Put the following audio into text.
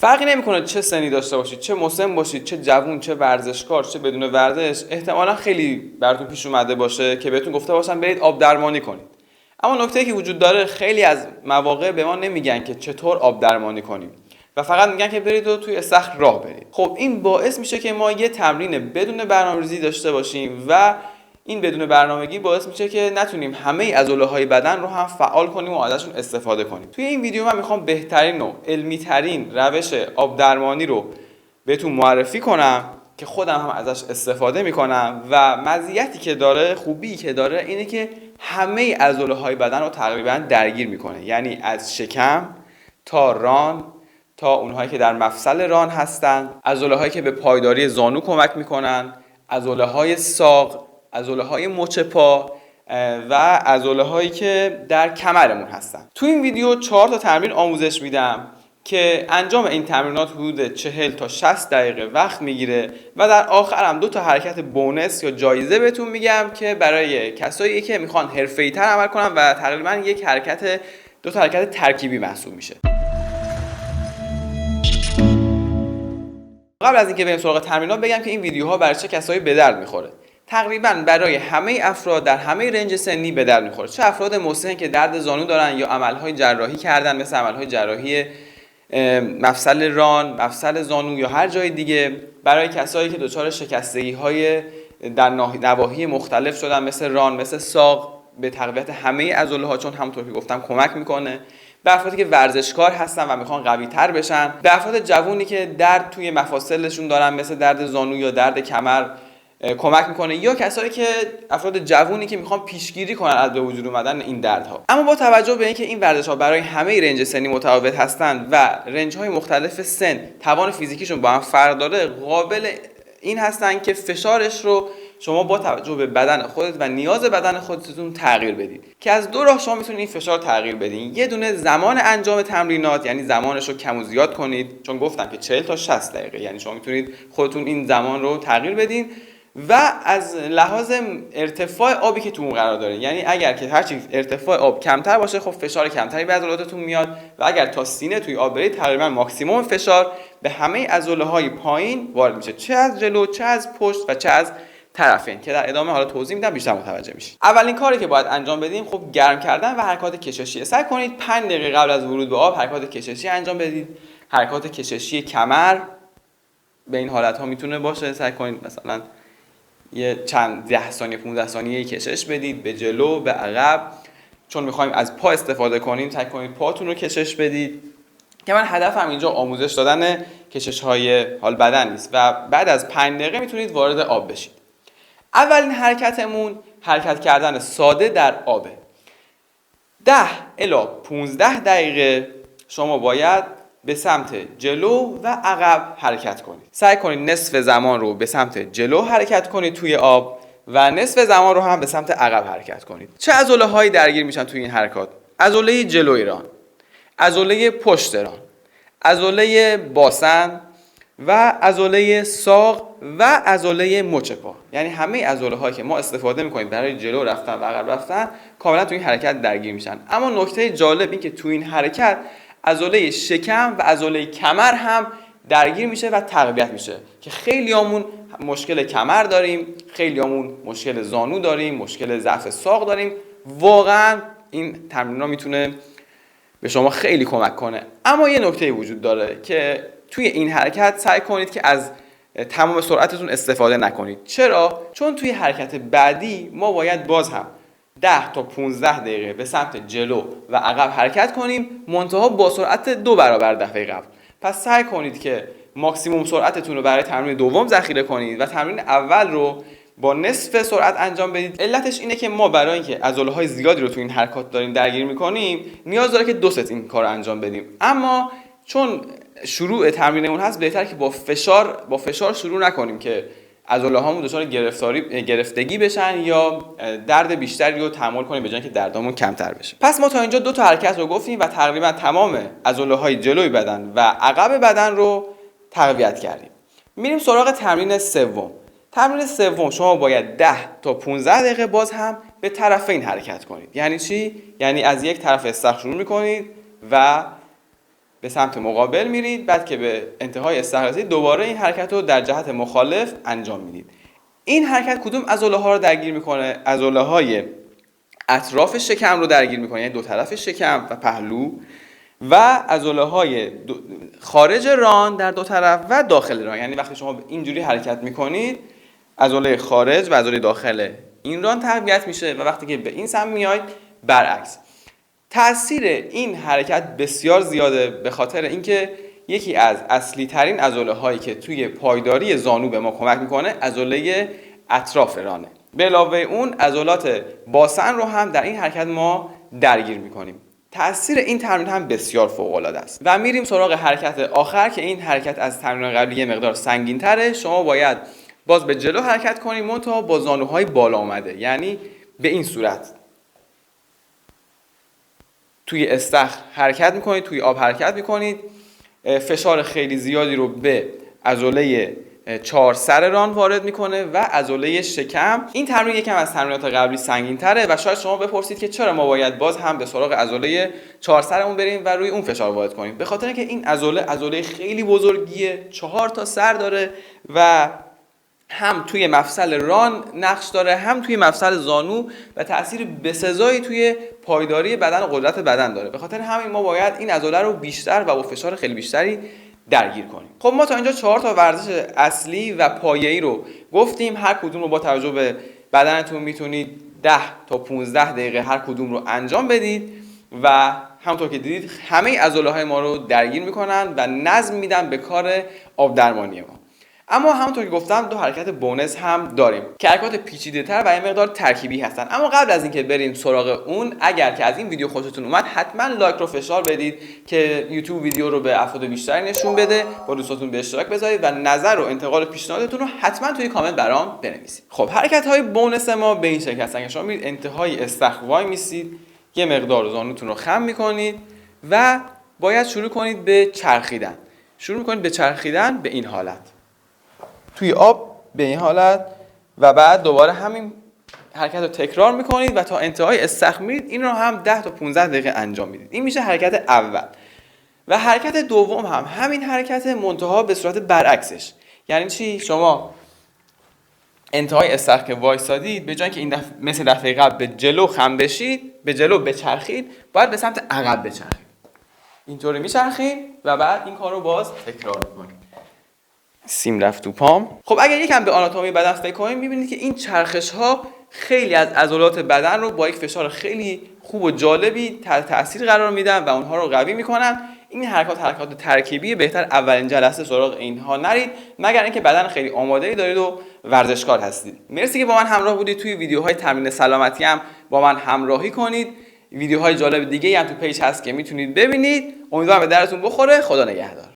فرقی نمیکنه چه سنی داشته باشید، چه مسن باشید، چه جوون، چه ورزشکار، چه بدون ورزش. احتمالا خیلی براتون پیش اومده باشه که بهتون گفته باشن برید آب درمانی کنید. اما نکته‌ای که وجود داره، خیلی از مواقع به ما نمیگن که چطور آب درمانی کنیم و فقط میگن که برید و توی استخر راه برید. خب این باعث میشه که ما یه تمرین بدون برنامه‌ریزی داشته باشیم و این بدون برنامه‌ریزی باعث میشه که نتونیم همه عضله‌های بدن رو هم فعال کنیم و ازشون استفاده کنیم. توی این ویدیو من میخوام بهترین و علمی‌ترین روش آب درمانی رو بهتون معرفی کنم که خودم هم ازش استفاده میکنم و مزیتی که داره، خوبی که داره اینه که همه عضله‌های بدن رو تقریبا درگیر میکنه. یعنی از شکم تا ران، تا اونهایی که در مفصل ران هستن، عضله‌هایی که به پایداری زانو کمک میکنن، عضله‌های ساق، عضله‌های مچ پا و عضله‌هایی که در کمرمون هستن. تو این ویدیو 4 تا تمرین آموزش میدم که انجام این تمرینات حدود 40 تا 60 دقیقه وقت میگیره و در آخر هم 2 تا حرکت بونس یا جایزه بهتون میگم که برای کسایی که میخوان حرفه‌ای‌تر عمل کنن و تقریبا 2 تا حرکت ترکیبی محسوب میشه. قبل از اینکه بریم سراغ تمرینات بگم که این ویدیوها برای چه کسایی به درد میخوره. تقریبا برای همه افراد در همه رنج سنی به درد میخوره. چه افراد مسن که درد زانو دارن یا عملهای جراحی کردن مثل عملهای جراحی مفصل ران، مفصل زانو یا هر جای دیگه، برای کسایی که دچار شکستگی‌های در نواحی مختلف شدن مثل ران، مثل ساق، به تقویت همه عضله‌ها چون همونطور که گفتم کمک میکنه. به افرادی که ورزشکار هستن و میخوان قوی‌تر بشن، به افراد جوونی که درد توی مفاصلشون دارن مثل درد زانو یا درد کمر کمک میکنه، یا کسایی که افراد جوونی که میخوان پیشگیری کنن از به وجود اومدن این دردها. اما با توجه به اینکه این ورزش‌ها برای همه رنج سنی متفاوت هستند و رنج‌های مختلف سن توان فیزیکیشون با هم فرق داره، قابل این هستن که فشارش رو شما با توجه به بدن خودت و نیاز بدن خودتون تغییر بدید. که از 2 راه شما میتونید این فشار تغییر بدین. یه دونه زمان انجام تمرینات، یعنی زمانش رو کم و زیاد کنید، چون گفتم که 40 تا 60 دقیقه، یعنی شما میتونید خودتون این زمان رو تغییر بدین. و از لحاظ ارتفاع آبی که تو اون قرار داره، یعنی اگر که هرچی ارتفاع آب کمتر باشه خب فشار کمتری به عضلاتتون میاد و اگر تا سینه توی آب برید تقریبا ماکسیمم فشار به همه عضله‌های پایین وارد میشه، چه از جلو، چه از پشت و چه از طرفین، که در ادامه حالا توضیح میدم بیشتر متوجه میشید. اولین کاری که باید انجام بدیم خب گرم کردن و حرکات کششی. سعی کنید 5 دقیقه قبل از ورود به آب حرکات کششی انجام بدید. حرکات کششی کمر به این حالت ها میتونه باشه. سعی کنید مثلا یه چند 10 ثانیه 15 ثانیه کشش بدید به جلو، به عقب. چون میخوایم از پا استفاده کنیم سعی کنید پاتون رو کشش بدید. که من هدفم اینجا آموزش دادن کشش‌های حال بدن نیست و بعد از 5 دقیقه میتونید وارد آب بشید. اولین حرکتمون حرکت کردن ساده در آبه. 10 الی 15 دقیقه شما باید به سمت جلو و عقب حرکت کنید. سعی کنید نصف زمان رو به سمت جلو حرکت کنید توی آب و نصف زمان رو هم به سمت عقب حرکت کنید. چه عضله‌هایی درگیر میشن توی این حرکات؟ عضله جلوی ران، عضله پشت ران، عضله باسن و عضله ساق و عضله مچ پا. یعنی همه عضله‌هایی که ما استفاده می‌کنیم برای جلو رفتن و عقب رفتن کاملا توی این حرکت درگیر میشن. اما نکته جالب این که توی این حرکت عضله شکم و عضله کمر هم درگیر میشه و تقویت میشه که خیلیامون مشکل کمر داریم، خیلیامون مشکل زانو داریم، مشکل ضعف ساق داریم. واقعا این تمرین‌ها میتونه به شما خیلی کمک کنه. اما یه نکته وجود داره که توی این حرکت سعی کنید که از تمام سرعتتون استفاده نکنید. چرا؟ چون توی حرکت بعدی ما باید باز هم 10 تا 15 دقیقه به سمت جلو و عقب حرکت کنیم، منتها با سرعت 2 برابر دفعه قبل. پس سعی کنید که ماکسیموم سرعتتون رو برای تمرین دوم ذخیره کنید و تمرین اول رو با نصف سرعت انجام بدید. علتش اینه که ما برای اینکه عضله‌های زیادی رو تو این حرکات داریم درگیر می‌کنیم نیاز داره که 2 ست این کارو انجام بدیم. اما چون شروع تمرینمون هست بهتره که با فشار شروع نکنیم که عضله‌هامون دچار گرفتگی بشن یا درد بیشتری رو تحمل کنیم به جای اینکه دردامون کمتر بشه. پس ما تا اینجا 2 تا حرکت رو گفتیم و تقریبا تمام عضله‌های جلوی بدن و عقب بدن رو تقویت کردیم. میریم سراغ تمرین سوم. تمرین سوم شما باید 10 تا 15 دقیقه باز هم به طرفین حرکت کنید. یعنی چی؟ یعنی از یک طرف استخر شروع می‌کنید و به سمت مقابل میرید، بعد که به انتهای استخر رسید دوباره این حرکت رو در جهت مخالف انجام میدید. این حرکت کدوم عضله ها رو درگیر میکنه؟ عضله های اطراف شکم رو درگیر میکنه، یعنی دو طرف شکم و پهلو، و عضله های خارج ران در دو طرف و داخل ران. یعنی وقتی شما اینجوری حرکت میکنید عضله خارج و عضله داخل این ران تقویت میشه و وقتی که به این سمت میاید برعکس. تأثیر این حرکت بسیار زیاده، به خاطر اینکه یکی از اصلی ترین عضله هایی که توی پایداری زانو به ما کمک میکنه عضله اطراف رانه. به علاوه اون عضلات باسن رو هم در این حرکت ما درگیر میکنیم. تأثیر این تمرین هم بسیار فوق العاده است. و میریم سراغ حرکت آخر که این حرکت از تمرین قبلی یه مقدار سنگین تره. شما باید باز به جلو حرکت کنید، منتها با زانوهای بالا آمده، یعنی به این صورت توی استخر حرکت میکنید، توی آب حرکت میکنید، فشار خیلی زیادی رو به عضله چهار سر ران وارد میکنه و عضله شکم. این تمرین یکم از تمرینات قبلی سنگین تره و شاید شما بپرسید که چرا ما باید باز هم به سراغ عضله چهار سرمون بریم و روی اون فشار وارد کنیم. به خاطر اینکه این عضله خیلی بزرگیه، 4 تا سر داره و هم توی مفصل ران نقش داره، هم توی مفصل زانو و تأثیر بسزایی توی پایداری بدن و قدرت بدن داره. به خاطر همین ما باید این عضله رو بیشتر و با فشار خیلی بیشتری درگیر کنیم. خب ما تا اینجا 4 تا ورزش اصلی و پایه‌ای رو گفتیم. هر کدوم رو با توجه به بدنتون میتونید 10 تا 15 دقیقه هر کدوم رو انجام بدید و همونطور که دیدید همه عضله‌های ما رو درگیر میکنن و نظم میدن به کار آب درمانی ما. اما همونطور که گفتم دو حرکت بونس هم داریم که حرکات پیچیده‌تر و یه مقدار ترکیبی هستن. اما قبل از اینکه بریم سراغ اون، اگر که از این ویدیو خوشتون اومد حتما لایک رو فشار بدید که یوتیوب ویدیو رو به افراد بیشتری نشون بده، با دوستاتون به اشتراک بذارید و نظر و انتقاد و پیشنهادتون رو حتما توی کامنت برام بنویسید. خب حرکت‌های بونس ما به این شکل هستن که شما میرید انتهای استخر وای میسید، یه مقدار زانوتون رو خم می‌کنید و باید شروع کنید به چرخیدن. شروع می‌کنید به چرخیدن به این حالت، توی آب به این حالت و بعد دوباره همین حرکت رو تکرار میکنید و تا انتهای استخر میرید. این رو هم 10 تا 15 دقیقه انجام میدید. این میشه حرکت اول. و حرکت دوم هم همین حرکت، منتها به صورت برعکسش. یعنی چی؟ شما انتهای استخر که وایسادید، به جای اینکه این دفعه مثل دفعه قبل به جلو خم بشید، به جلو بچرخید، باید به سمت عقب بچرخید. اینطوری میچرخید و بعد این کار رو باز تکرار میکنید. سیم رفت تو پام. خب اگر یکم به آناتومی بدن فکر کنیم میبینید که این چرخش ها خیلی از عضلات بدن رو با یک فشار خیلی خوب و جالبی تحت تاثیر قرار میدن و اونها رو قوی میکنن. این حرکات ترکیبی، بهتر اولین جلسه سراغ اینها نرید مگر اینکه بدن خیلی آماده‌ای دارید و ورزشکار هستید. مرسی که با من همراه بودید. توی ویدیوهای تمرین سلامتی هم با من همراهی کنید. ویدیوهای جالب دیگه هم تو پیج هست که میتونید ببینید. امیدوارم به درتون بخوره. خدا نگهدار.